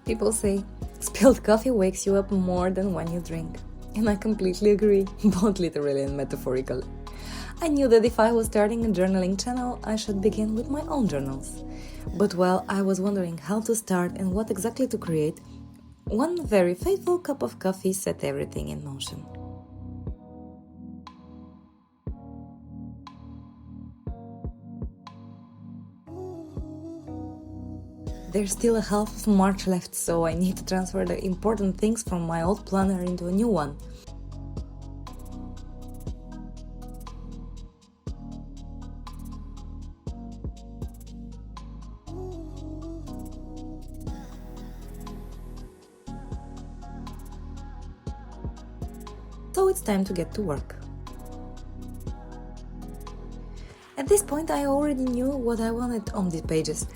People say spilled coffee wakes you up more than when you drink. And I completely agree, both literally and metaphorically. I knew that if I was starting a journaling channel, I should begin with my own journals. But while I was wondering how to start and what exactly to create, one very faithful cup of coffee set everything in motion. There's still a half of March left, so I need to transfer the important things from my old planner into a new one. So it's time to get to work. At this point, I already knew what I wanted on these pages.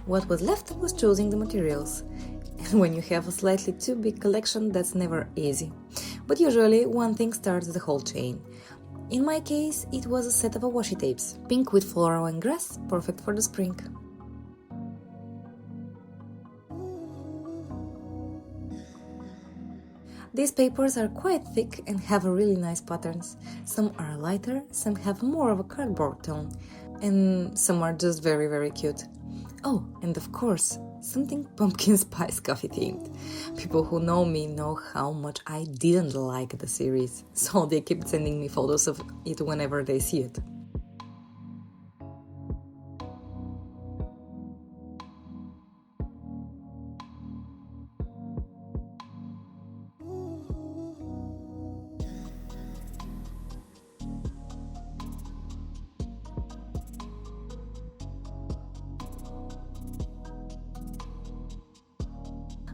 What was left was choosing the materials. And when you have a slightly too big collection, that's never easy. But usually, one thing starts the whole chain. In my case, it was a set of washi tapes, pink with floral and grass, perfect for the spring. These papers are quite thick and have really nice patterns. Some are lighter, some have more of a cardboard tone, and some are just very cute. Oh, and of course, something pumpkin spice coffee themed. People who know me know how much I didn't like the series, so they keep sending me photos of it whenever they see it.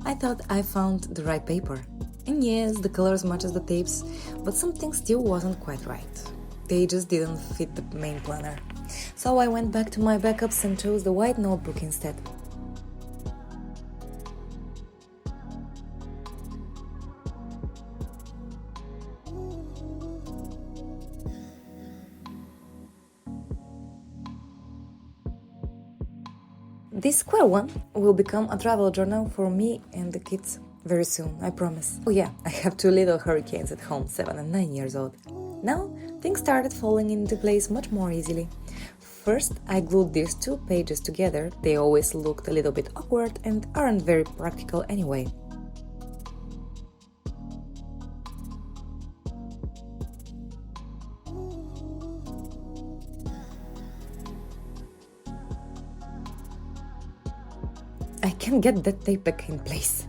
I thought I found the right paper. And yes, the colors matches the tapes, but something still wasn't quite right. They just didn't fit the main planner. So I went back to my backups and chose the white notebook instead. This square one will become a travel journal for me and the kids very soon, I promise. Oh yeah, I have two little hurricanes at home, 7 and 9 years old. Now, things started falling into place much more easily. First, I glued these two pages together. They always looked a little bit awkward and aren't very practical anyway. I can get that tape back in place.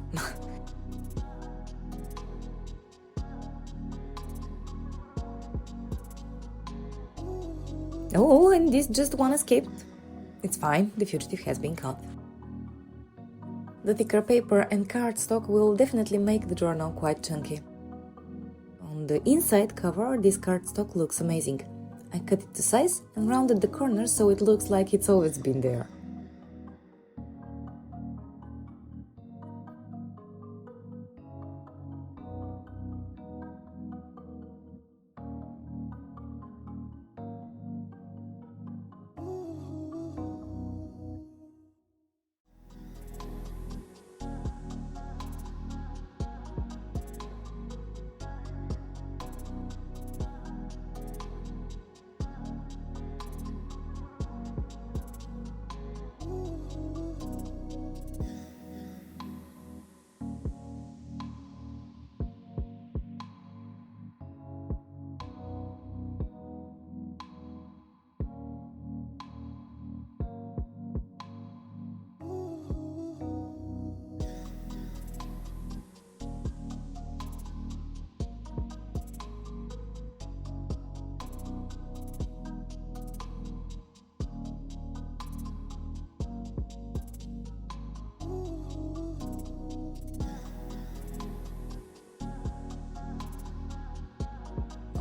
Oh, and this just one escaped. It's fine, the fugitive has been caught. The thicker paper and cardstock will definitely make the journal quite chunky. On the inside cover, this cardstock looks amazing. I cut it to size and rounded the corners so it looks like it's always been there.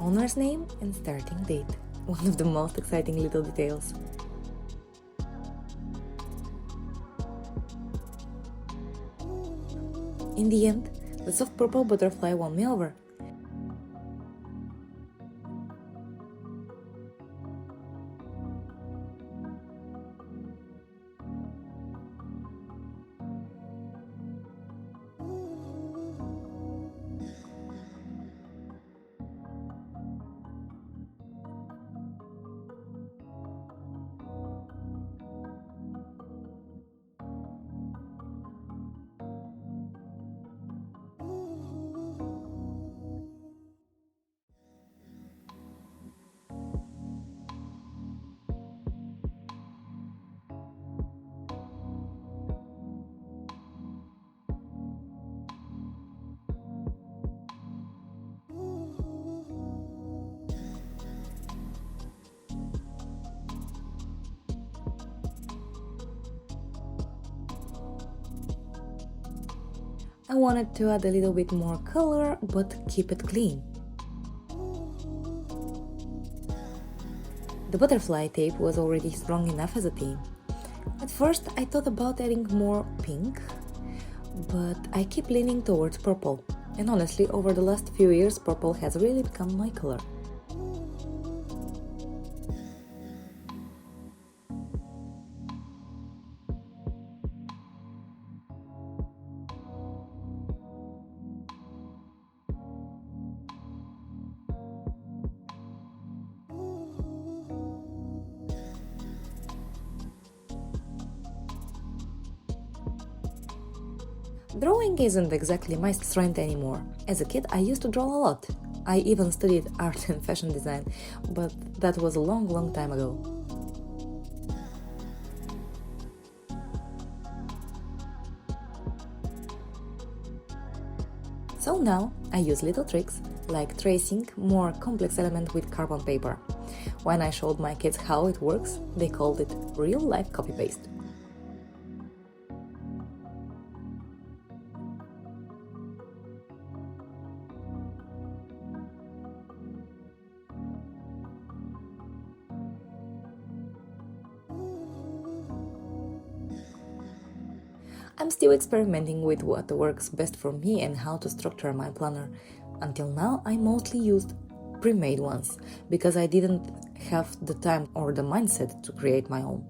Owner's name and starting date. One of the most exciting little details. In the end, the soft purple butterfly won me over. I wanted to add a little bit more color, but keep it clean. The butterfly tape was already strong enough as a theme. At first, I thought about adding more pink, but I keep leaning towards purple. And honestly, over the last few years, purple has really become my color. Drawing isn't exactly my strength anymore. As a kid, I used to draw a lot. I even studied art and fashion design, but that was a long, long time ago. So now I use little tricks, like tracing more complex element with carbon paper. When I showed my kids how it works, they called it real-life copy-paste. I'm still experimenting with what works best for me and how to structure my planner. Until now, I mostly used pre-made ones, because I didn't have the time or the mindset to create my own.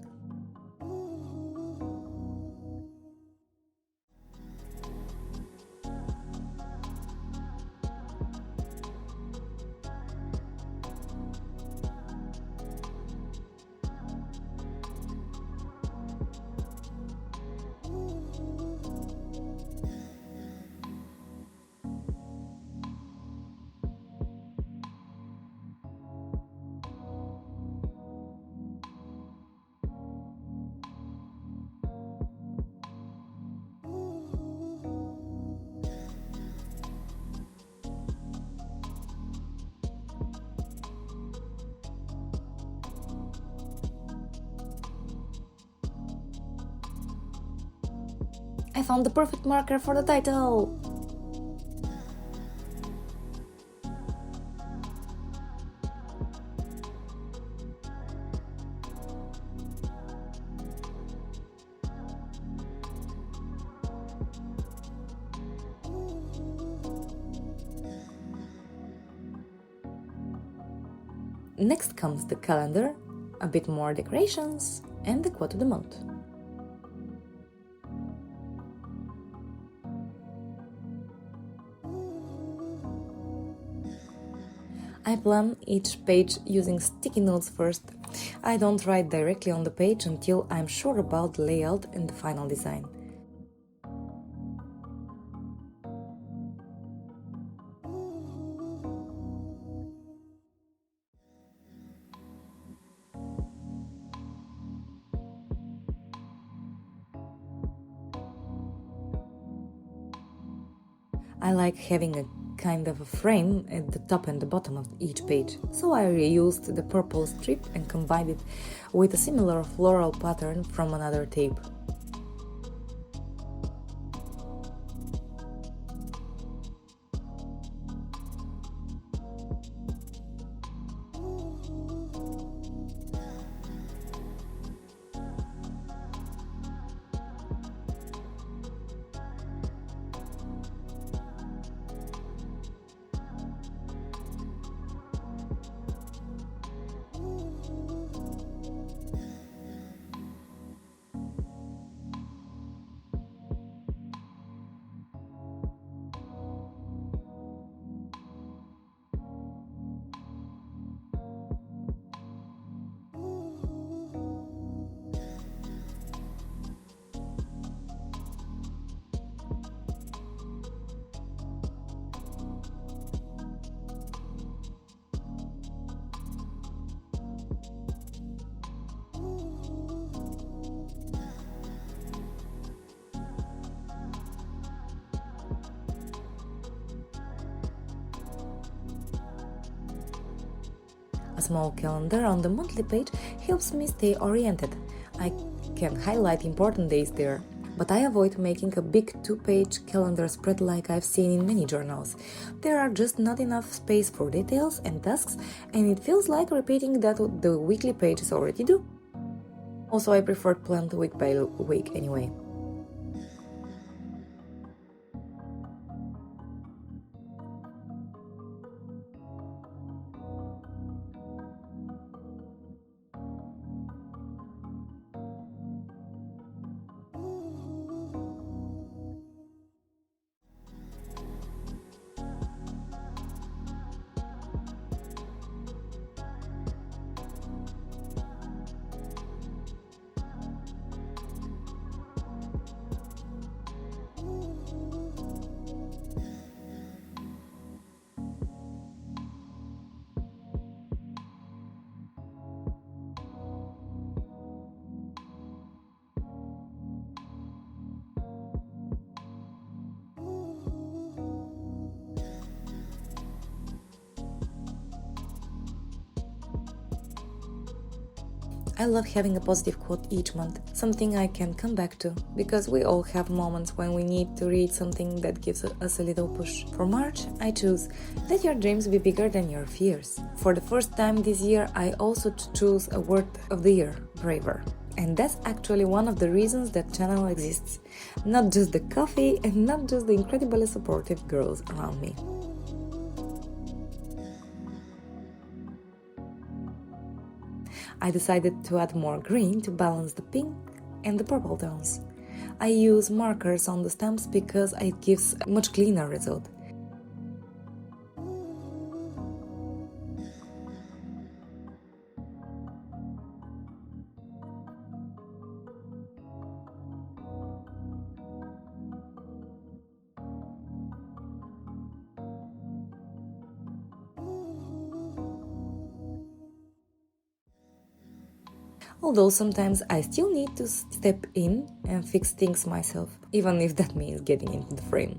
I found the perfect marker for the title! Next comes the calendar, a bit more decorations, and the quote of the month. I plan each page using sticky notes first. I don't write directly on the page until I'm sure about the layout and the final design. I like having a kind of a frame at the top and the bottom of each page, so I reused the purple strip and combined it with a similar floral pattern from another tape. A small calendar on the monthly page helps me stay oriented. I can highlight important days there. But I avoid making a big 2-page calendar spread like I've seen in many journals. There are just not enough space for details and tasks, and it feels like repeating that the weekly pages already do. Also, I prefer planned week by week anyway. I love having a positive quote each month, something I can come back to, because we all have moments when we need to read something that gives us a little push. For March, I choose "Let your dreams be bigger than your fears." For the first time this year, I also choose a word of the year, braver. And that's actually one of the reasons that channel exists. Not just the coffee and not just the incredibly supportive girls around me. I decided to add more green to balance the pink and the purple tones. I use markers on the stamps because it gives a much cleaner result. Although sometimes I still need to step in and fix things myself, even if that means getting into the frame.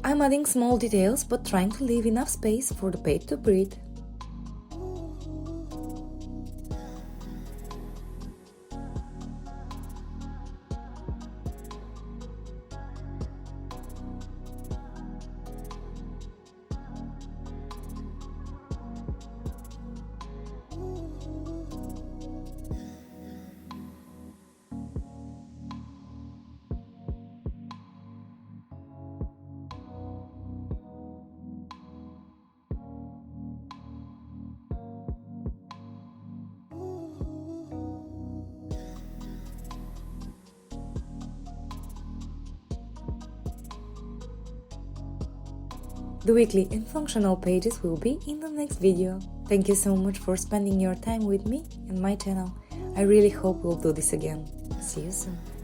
I'm adding small details but trying to leave enough space for the page to breathe. The weekly and functional pages will be in the next video. Thank you so much for spending your time with me and my channel. I really hope we'll do this again. See you soon.